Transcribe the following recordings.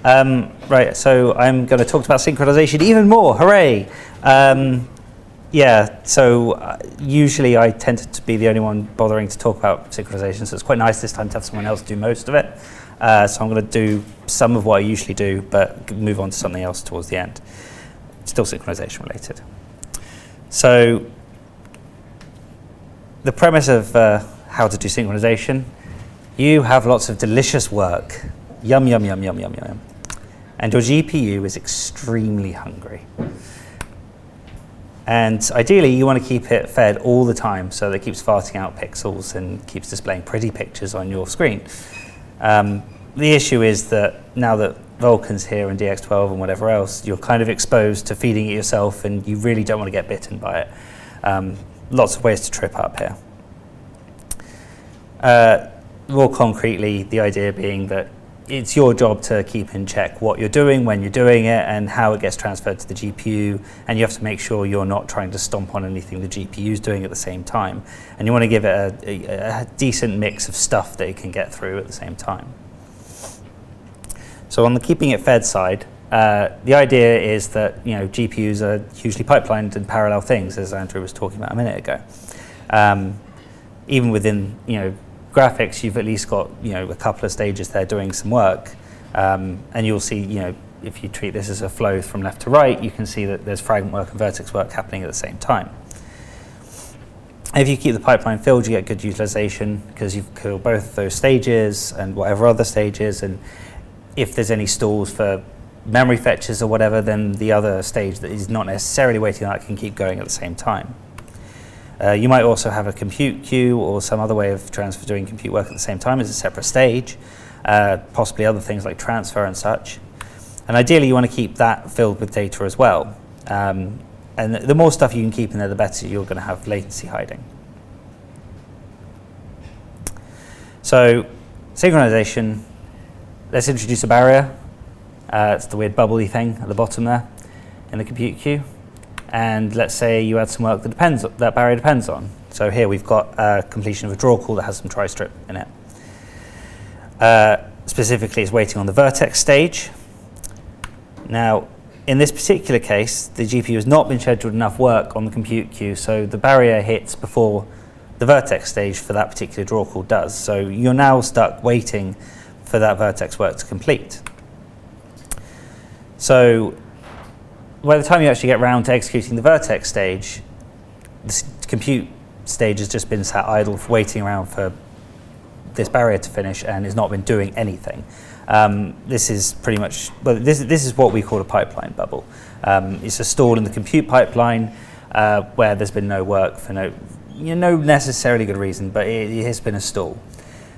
Right, so I'm going to talk about synchronization even more. Hooray! Yeah, so usually I tend to be the only one bothering to talk about synchronization, so it's quite nice this time to have someone else do most of it. So I'm going to do some of what I usually do, but move on to something else towards the end. Still synchronization related. So the premise of how to do synchronization, you have lots of delicious work. Yum, yum, yum, yum, yum, yum. And your GPU is extremely hungry. And ideally, you want to keep it fed all the time so that it keeps farting out pixels and keeps displaying pretty pictures on your screen. The issue is that now that Vulkan's here and DX12 and whatever else, you're kind of exposed to feeding it yourself, and you really don't want to get bitten by it. Lots of ways to trip up here. More concretely, the idea being that it's your job to keep in check what you're doing, when you're doing it, and how it gets transferred to the GPU, and you have to make sure you're not trying to stomp on anything the GPU is doing at the same time. And you want to give it a decent mix of stuff that it can get through at the same time. So on the keeping it fed side, the idea is that GPUs are hugely pipelined and parallel things, as Andrew was talking about a minute ago. Even within graphics, you've at least got a couple of stages there doing some work, and you'll see if you treat this as a flow from left to right, you can see that there's fragment work and vertex work happening at the same time. If you keep the pipeline filled, you get good utilization because you've killed both those stages and whatever other stages, and if there's any stalls for memory fetches or whatever, then the other stage that is not necessarily waiting on that can keep going at the same time. You might also have a compute queue or some other way of doing compute work at the same time as a separate stage, possibly other things like transfer and such. And ideally, you want to keep that filled with data as well. And the more stuff you can keep in there, the better you're going to have latency hiding. So synchronization, let's introduce a barrier. It's the weird bubbly thing at the bottom there in the compute queue. And let's say you add some work that barrier depends on. So here we've got completion of a draw call that has some tri-strip in it. Specifically, it's waiting on the vertex stage. Now, in this particular case, the GPU has not been scheduled enough work on the compute queue, so the barrier hits before the vertex stage for that particular draw call does. So you're now stuck waiting for that vertex work to complete. So by the time you actually get around to executing the vertex stage, the compute stage has just been sat idle, waiting around for this barrier to finish, and has not been doing anything. This is pretty much, well, this is what we call a pipeline bubble. It's a stall in the compute pipeline where there's been no work for no necessarily good reason, but it has been a stall.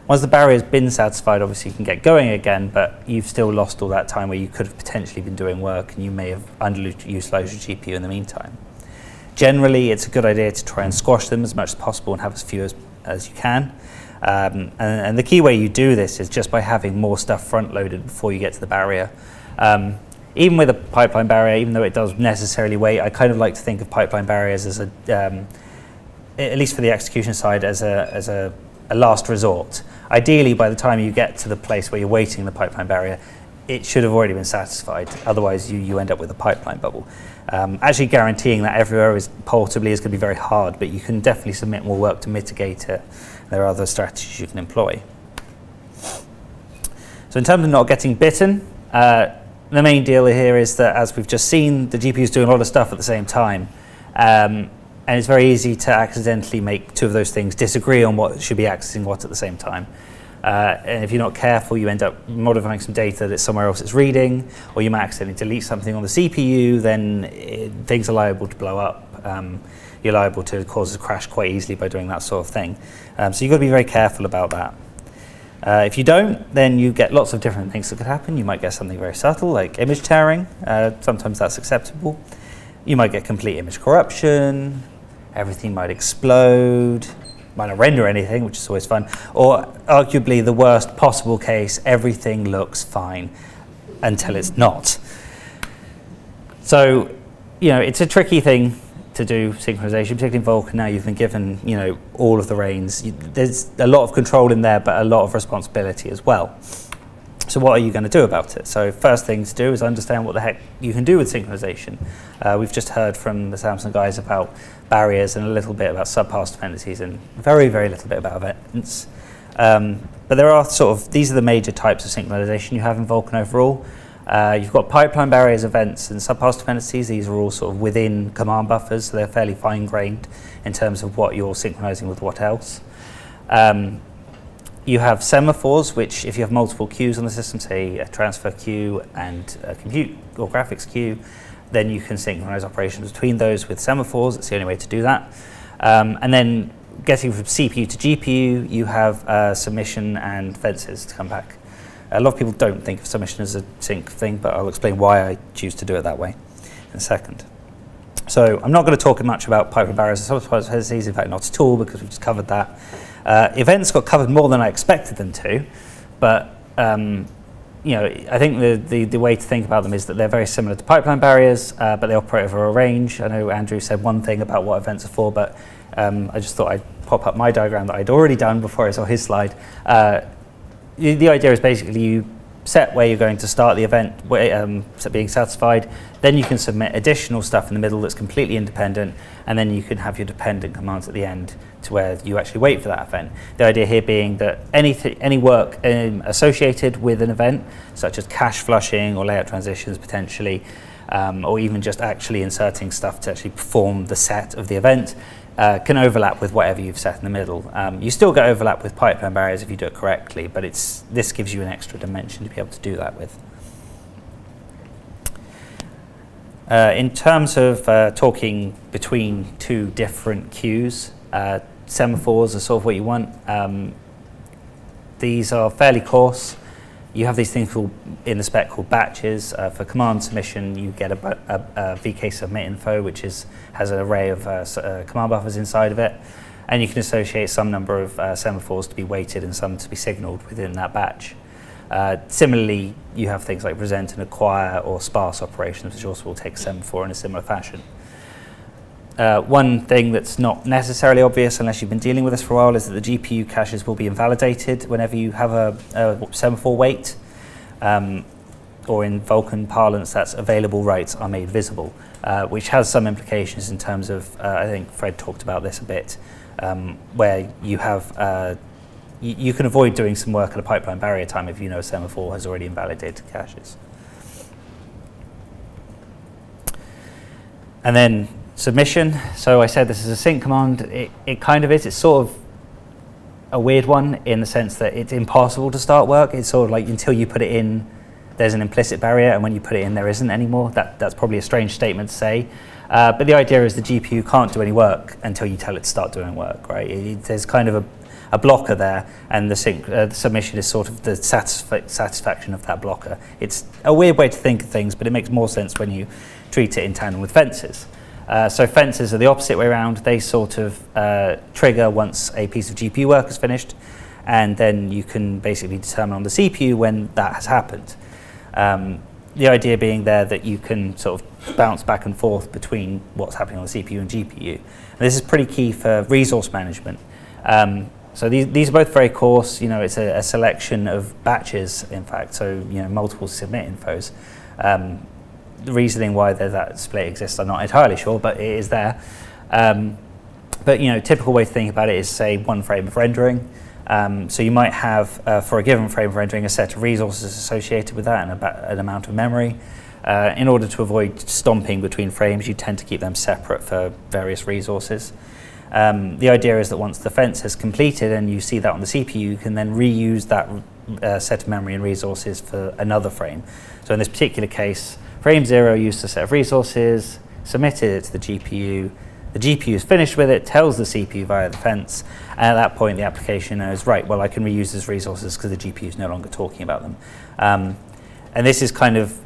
Once the barrier's been satisfied, obviously you can get going again, but you've still lost all that time where you could have potentially been doing work, and you may have underutilized your GPU in the meantime. Generally, it's a good idea to try and squash them as much as possible and have as few as you can. And the key way you do this is just by having more stuff front-loaded before you get to the barrier. Even with a pipeline barrier, even though it does necessarily wait, I kind of like to think of pipeline barriers as at least for the execution side, as a last resort. Ideally, by the time you get to the place where you're waiting the pipeline barrier, it should have already been satisfied. Otherwise, you end up with a pipeline bubble. Actually guaranteeing that everywhere portably is going to be very hard, but you can definitely submit more work to mitigate it. There are other strategies you can employ. So in terms of not getting bitten, the main deal here is that, as we've just seen, the GPU is doing a lot of stuff at the same time. And it's very easy to accidentally make two of those things disagree on what should be accessing what at the same time. And if you're not careful, you end up modifying some data that somewhere else is reading, or you might accidentally delete something on the CPU, then things are liable to blow up. You're liable to cause a crash quite easily by doing that sort of thing. So you've got to be very careful about that. If you don't, then you get lots of different things that could happen. You might get something very subtle, like image tearing. Sometimes that's acceptable. You might get complete image corruption. Everything might explode. Might not render anything, which is always fun. Or arguably the worst possible case, everything looks fine until it's not. So, it's a tricky thing to do synchronization, particularly in Vulkan. Now you've been given, all of the reins. There's a lot of control in there, but a lot of responsibility as well. So what are you going to do about it? So first thing to do is understand what the heck you can do with synchronization. We've just heard from the Samsung guys about barriers and a little bit about subpass dependencies and very, very little bit about events. But there are these are the major types of synchronization you have in Vulkan overall. You've got pipeline barriers, events, and subpass dependencies. These are all sort of within command buffers, so they're fairly fine-grained in terms of what you're synchronizing with what else. You have semaphores, which if you have multiple queues on the system, say a transfer queue and a compute or graphics queue, then you can synchronize operations between those with semaphores. It's the only way to do that. And then getting from CPU to GPU, you have submission and fences to come back. A lot of people don't think of submission as a sync thing, but I'll explain why I choose to do it that way in a second. So I'm not going to talk much about pipeline barriers and subpass dependencies, in fact not at all, because we've just covered that. Events got covered more than I expected them to, but I think the way to think about them is that they're very similar to pipeline barriers, but they operate over a range. I know Andrew said one thing about what events are for, but I just thought I'd pop up my diagram that I'd already done before I saw his slide. The idea is basically you set where you're going to start the event, being satisfied, then you can submit additional stuff in the middle that's completely independent, and then you can have your dependent commands at the end to where you actually wait for that event. The idea here being that any work associated with an event, such as cache flushing or layout transitions potentially, or even just actually inserting stuff to actually perform the set of the event, can overlap with whatever you've set in the middle. You still get overlap with pipeline barriers if you do it correctly, but this gives you an extra dimension to be able to do that with. In terms of talking between two different queues, semaphores are sort of what you want. These are fairly coarse. You have these things in the spec called batches. For command submission, you get a VK submit info, which has an array of command buffers inside of it. And you can associate some number of semaphores to be weighted and some to be signaled within that batch. Similarly, you have things like present and acquire or sparse operations, which also will take a semaphore in a similar fashion. One thing that's not necessarily obvious unless you've been dealing with this for a while is that the GPU caches will be invalidated whenever you have a semaphore wait, or in Vulkan parlance, that's available writes are made visible, which has some implications in terms of, I think Fred talked about this a bit, where you have, you can avoid doing some work at a pipeline barrier time if you know a semaphore has already invalidated caches. And then submission. So I said this is a sync command. It kind of is. It's sort of a weird one in the sense that it's impossible to start work. It's sort of like until you put it in, there's an implicit barrier, and when you put it in, there isn't anymore. That's probably a strange statement to say. But the idea is the GPU can't do any work until you tell it to start doing work, right? There's kind of a blocker there, and the submission is sort of the satisfaction of that blocker. It's a weird way to think of things, but it makes more sense when you treat it in tandem with fences. So fences are the opposite way around. They sort of trigger once a piece of GPU work is finished, and then you can basically determine on the CPU when that has happened. The idea being there that you can sort of bounce back and forth between what's happening on the CPU and GPU. And this is pretty key for resource management. So these are both very coarse. It's a selection of batches, in fact, so multiple submit infos. The reasoning why that split exists, I'm not entirely sure, but it is there. But typical way to think about it is, say, one frame of rendering. So you might have, for a given frame of rendering, a set of resources associated with that and an amount of memory. In order to avoid stomping between frames, you tend to keep them separate for various resources. The idea is that once the fence has completed and you see that on the CPU, you can then reuse that set of memory and resources for another frame. So in this particular case, frame 0 used a set of resources, submitted it to the GPU is finished with it, tells the CPU via the fence, and at that point the application knows, right, well, I can reuse those resources because the GPU is no longer talking about them. And this is kind of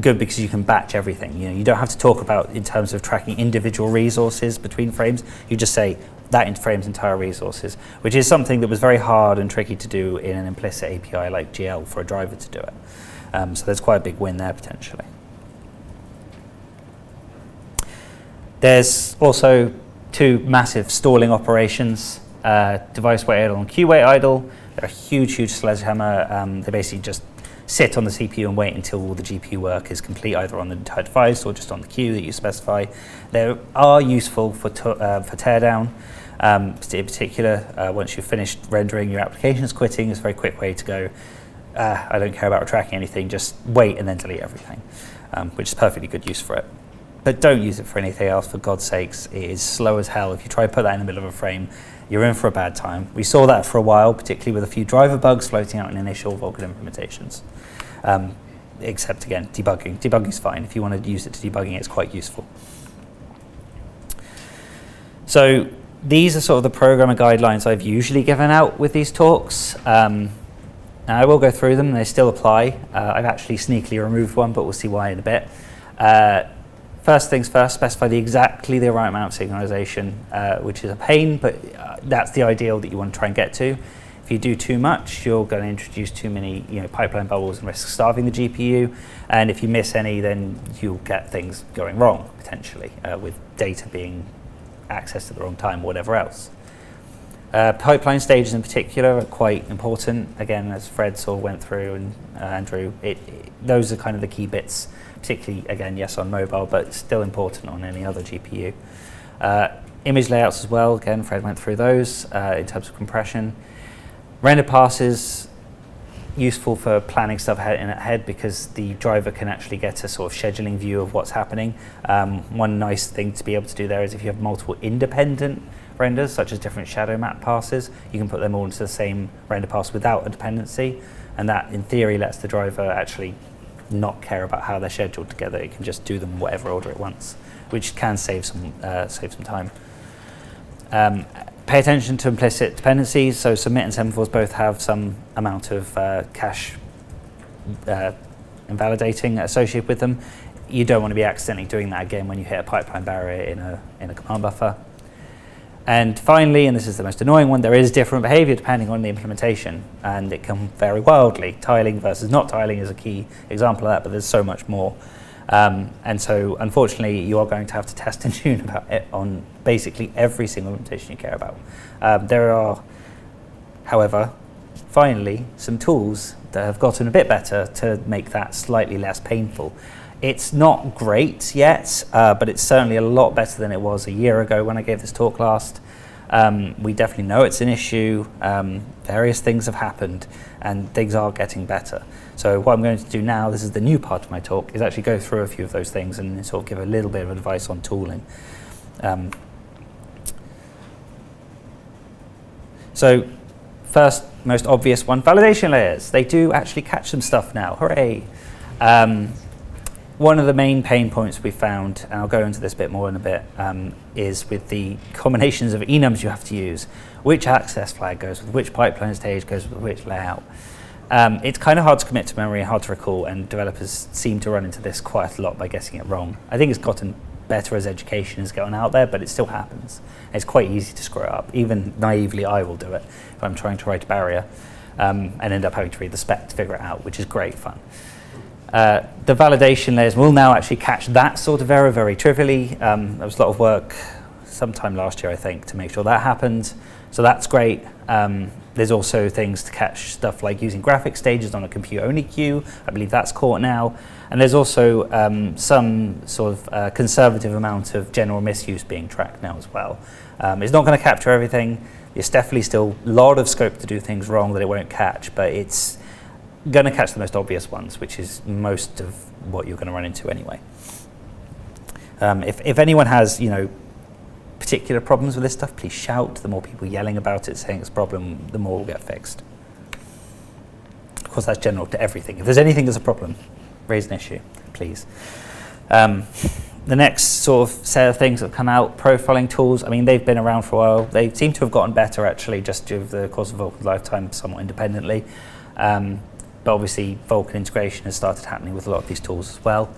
good because you can batch everything. You don't have to talk about in terms of tracking individual resources between frames. You just say that frame's entire resources, which is something that was very hard and tricky to do in an implicit API like GL for a driver to do it. So there's quite a big win there potentially. There's also two massive stalling operations, device wait idle and queue wait idle. They're a huge sledgehammer. They basically just sit on the CPU and wait until all the GPU work is complete, either on the entire device or just on the queue that you specify. They are useful for teardown. In particular, once you've finished rendering, your application is quitting. It's a very quick way to go, I don't care about tracking anything, just wait and then delete everything, which is perfectly good use for it. But don't use it for anything else, for God's sakes. It is slow as hell. If you try to put that in the middle of a frame, you're in for a bad time. We saw that for a while, particularly with a few driver bugs floating out in initial Vulkan implementations. Except, again, debugging. Debugging's fine. If you want to use it to debugging, it's quite useful. So these are sort of the programmer guidelines I've usually given out with these talks. Now I will go through them, and they still apply. I've actually sneakily removed one, but we'll see why in a bit. First things first, specify exactly the right amount of synchronization, which is a pain, but that's the ideal that you want to try and get to. If you do too much, you're going to introduce too many pipeline bubbles and risk starving the GPU. And if you miss any, then you'll get things going wrong, potentially, with data being accessed at the wrong time, or whatever else. Pipeline stages in particular are quite important. Again, as Fred sort of went through, and Andrew, those are kind of the key bits, particularly, again, yes, on mobile, but still important on any other GPU. Image layouts as well, again, Fred went through those in terms of compression. Render passes, useful for planning stuff ahead because the driver can actually get a sort of scheduling view of what's happening. One nice thing to be able to do there is if you have multiple independent renders, such as different shadow map passes, you can put them all into the same render pass without a dependency, and that, in theory, lets the driver actually not care about how they're scheduled together. It can just do them in whatever order it wants, which can save some time. Pay attention to implicit dependencies. So submit and semaphores both have some amount of cache invalidating associated with them. You don't want to be accidentally doing that again when you hit a pipeline barrier in a command buffer. And finally, and this is the most annoying one, there is different behavior depending on the implementation, and it can vary wildly. Tiling versus not tiling is a key example of that, but there's so much more. And so, unfortunately, you are going to have to test and tune about it on basically every single implementation you care about. There are, however, finally, some tools that have gotten a bit better to make that slightly less painful. It's not great yet, but it's certainly a lot better than it was a year ago when I gave this talk last. We definitely know it's an issue. Various things have happened, and things are getting better. So what I'm going to do now, this is the new part of my talk, is actually go through a few of those things and sort of give a little bit of advice on tooling. So first, most obvious one, validation layers. They do actually catch some stuff now, hooray. One of the main pain points we found, and I'll go into this a bit more in a bit, is with the combinations of enums you have to use. Which access flag goes with which pipeline stage goes with which layout. It's kind of hard to commit to memory and hard to recall, and developers seem to run into this quite a lot by getting it wrong. I think it's gotten better as education has gotten out there, but it still happens. It's quite easy to screw it up. Even naively, I will do it if I'm trying to write a barrier and end up having to read the spec to figure it out, which is great fun. The validation layers will now actually catch that sort of error very trivially. There was a lot of work sometime last year, I think, to make sure that happened. So that's great. There's also things to catch stuff like using graphic stages on a compute-only queue. I believe that's caught now. And there's also some sort of conservative amount of general misuse being tracked now as well. It's not going to capture everything. There's definitely still a lot of scope to do things wrong that it won't catch, but it's going to catch the most obvious ones, which is most of what you're going to run into anyway. If anyone has, particular problems with this stuff, please shout. The more people yelling about it, saying it's a problem, the more will get fixed. Of course, that's general to everything. If there's anything that's a problem, raise an issue, please. The next sort of set of things that have come out, profiling tools. I mean, they've been around for a while. They seem to have gotten better, actually, just over the course of Vulkan's lifetime, somewhat independently. But obviously, Vulkan integration has started happening with a lot of these tools as well.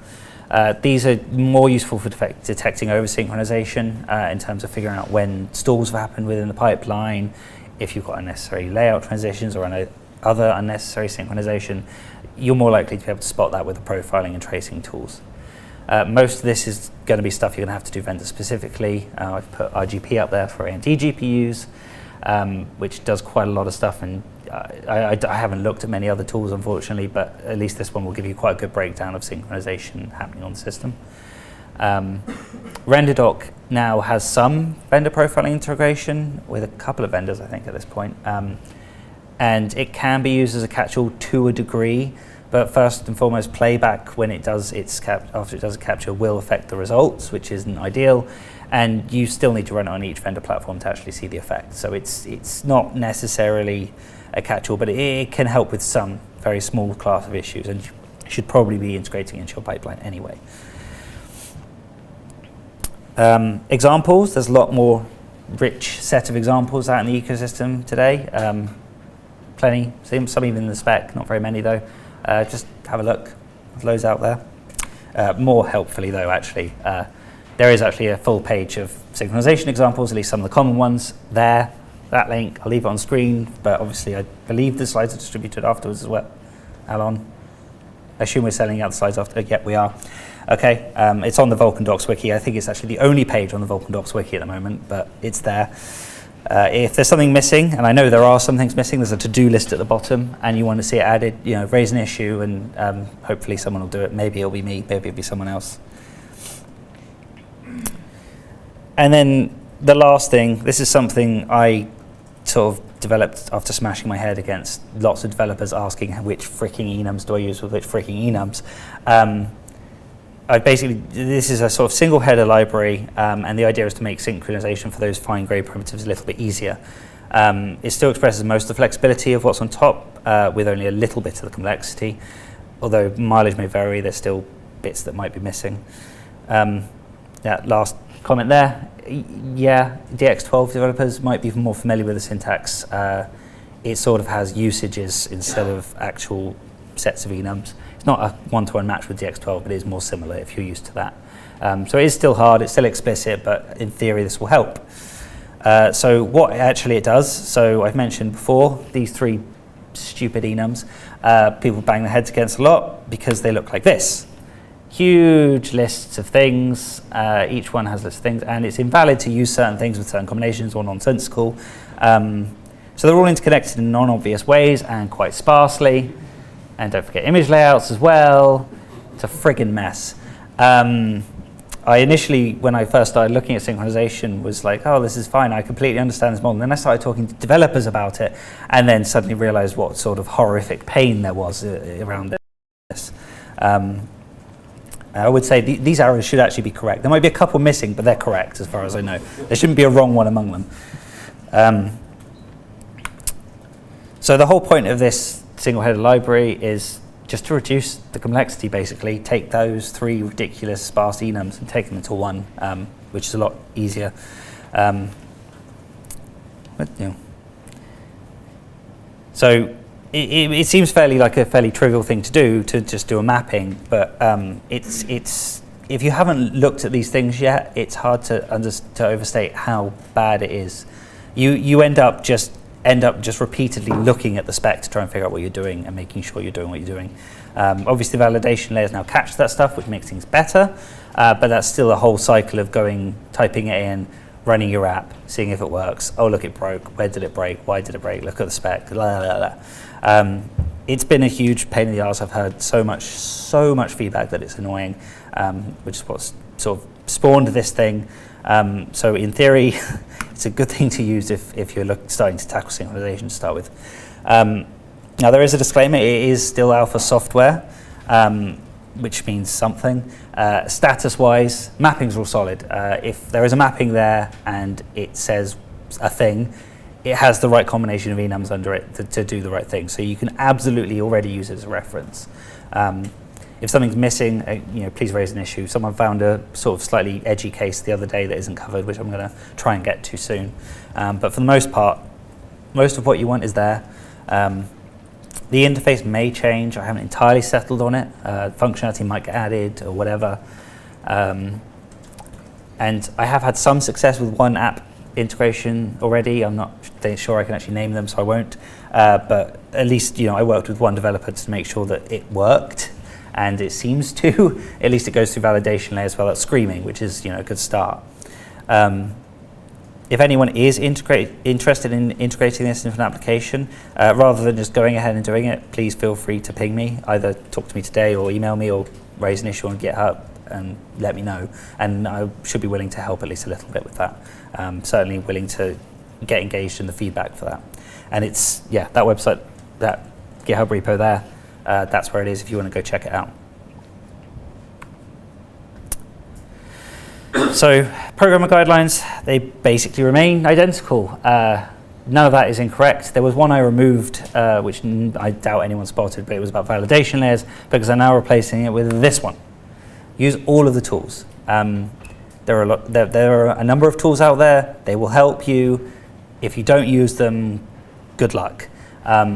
These are more useful for detecting over-synchronization in terms of figuring out when stalls have happened within the pipeline, if you've got unnecessary layout transitions or other unnecessary synchronization. You're more likely to be able to spot that with the profiling and tracing tools. Most of this is going to be stuff you're going to have to do vendor-specifically. I've put RGP up there for AMD GPUs, which does quite a lot of stuff, and I haven't looked at many other tools, unfortunately, but at least this one will give you quite a good breakdown of synchronization happening on the system. RenderDoc now has some vendor profiling integration with a couple of vendors, I think, at this point. And it can be used as a catch-all to a degree, but first and foremost, playback when it does after it does a capture will affect the results, which isn't ideal. And you still need to run it on each vendor platform to actually see the effect. So it's not necessarily a catch-all, but it can help with some very small class of issues, and you should probably be integrating into your pipeline anyway. Examples, there's a lot more rich set of examples out in the ecosystem today. Plenty, some even in the spec, not very many though. Just have a look, there's loads out there. More helpfully though, actually, there is actually a full page of synchronization examples, at least some of the common ones there. That link, I'll leave it on screen, but obviously I believe the slides are distributed afterwards as well. Alon, I assume we're selling out the slides after, yep, we are. Okay, it's on the Vulkan Docs wiki. I think it's actually the only page on the Vulkan Docs wiki at the moment, but it's there. If there's something missing, and I know there are some things missing, there's a to-do list at the bottom, and you want to see it added, raise an issue, and hopefully someone will do it. Maybe it'll be me, maybe it'll be someone else. And then the last thing, this is something I sort of developed after smashing my head against lots of developers asking which freaking enums do I use with which freaking enums. This is a sort of single header library, and the idea is to make synchronization for those fine-grained primitives a little bit easier. It still expresses most of the flexibility of what's on top, with only a little bit of the complexity. Although mileage may vary, there's still bits that might be missing. Last comment there. Yeah, DX12 developers might be more familiar with the syntax. It sort of has usages instead of actual sets of enums. It's not a one-to-one match with DX12, but it is more similar if you're used to that. So it is still hard, it's still explicit, but in theory this will help. So what actually it does, so I've mentioned before, these three stupid enums, people bang their heads against a lot because they look like this. Huge lists of things, each one has lists of things, and it's invalid to use certain things with certain combinations or nonsensical. So they're all interconnected in non-obvious ways and quite sparsely. And don't forget image layouts as well. It's a friggin' mess. I initially, when I first started looking at synchronization, was like, oh, this is fine, I completely understand this model. And then I started talking to developers about it, and then suddenly realized what sort of horrific pain there was around this. I would say these arrows should actually be correct. There might be a couple missing, but they're correct as far as I know. There shouldn't be a wrong one among them. So the whole point of this single-headed library is just to reduce the complexity, basically. Take those three ridiculous sparse enums and take them into one, which is a lot easier. So it seems like a fairly trivial thing to do, to just do a mapping, but it's if you haven't looked at these things yet, it's hard to overstate how bad it is. You end up just repeatedly looking at the spec to try and figure out what you're doing and making sure you're doing what you're doing. Obviously, validation layers now catch that stuff, which makes things better, but that's still a whole cycle of typing it in, running your app, seeing if it works. Oh, look, it broke. Where did it break? Why did it break? Look at the spec. Blah, blah, blah. It's been a huge pain in the arse. I've heard so much feedback that it's annoying, which is what's sort of spawned this thing. So in theory, it's a good thing to use if you're starting to tackle synchronization to start with. Now there is a disclaimer, it is still alpha software, which means something. Status-wise, mappings are all solid. If there is a mapping there and it says a thing, it has the right combination of enums under it to do the right thing. So you can absolutely already use it as a reference. If something's missing, please raise an issue. Someone found a sort of slightly edgy case the other day that isn't covered, which I'm going to try and get to soon. But for the most part, most of what you want is there. The interface may change. I haven't entirely settled on it. Functionality might get added or whatever. And I have had some success with one app integration already. I'm not sure I can actually name them, so I won't. But at least I worked with one developer to make sure that it worked. And it seems to, at least it goes through validation layers well. That's screaming, which is a good start. if anyone is interested in integrating this into an application, rather than just going ahead and doing it, please feel free to ping me. Either talk to me today or email me or raise an issue on GitHub and let me know. And I should be willing to help at least a little bit with that. Certainly willing to get engaged in the feedback for that. And it's, that website, that GitHub repo there, that's where it is if you want to go check it out. So programmer guidelines, they basically remain identical. None of that is incorrect. There was one I removed, which I doubt anyone spotted, but it was about validation layers, because I'm now replacing it with this one. Use all of the tools. There are a number of tools out there. They will help you. If you don't use them, good luck,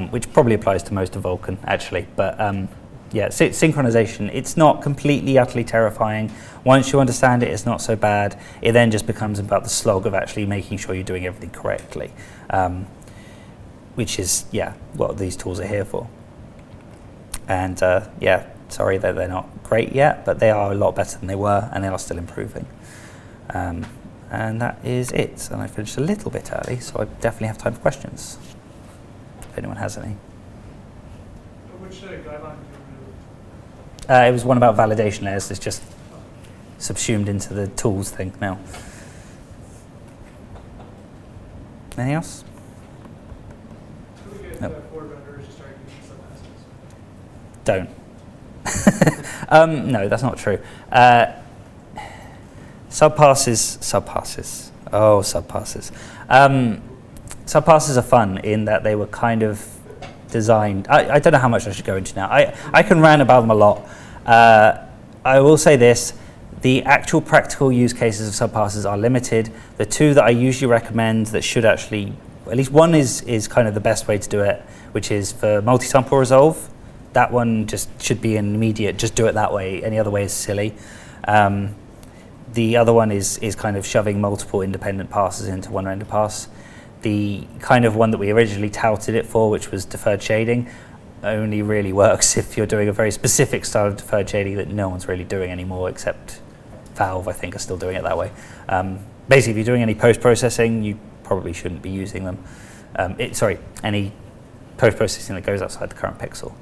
which probably applies to most of Vulkan, actually. But synchronization, it's not completely, utterly terrifying. Once you understand it, it's not so bad. It then just becomes about the slog of actually making sure you're doing everything correctly, which is, what these tools are here for. And sorry that they're not great yet, but they are a lot better than they were, and they are still improving. And that is it. And I finished a little bit early, so I definitely have time for questions, if anyone has any. Which guideline did you remove? It was one about validation layers. It's just subsumed into the tools thing now. Anything else? Should we get four vendors to start using subpasses? Don't. No, that's not true. Subpasses. Oh, subpasses. Subpasses are fun in that they were kind of designed. I don't know how much I should go into now. I can rant about them a lot. I will say this. The actual practical use cases of subpasses are limited. The two that I usually recommend that should actually, at least one is kind of the best way to do it, which is for multi-sample resolve. That one just should be an immediate, just do it that way. Any other way is silly. The other one is kind of shoving multiple independent passes into one render pass. The kind of one that we originally touted it for, which was deferred shading, only really works if you're doing a very specific style of deferred shading that no one's really doing anymore, except Valve, I think, are still doing it that way. Basically, if you're doing any post-processing, you probably shouldn't be using them. Any post-processing that goes outside the current pixel.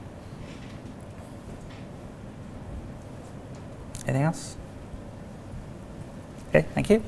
Anything else? Okay, thank you.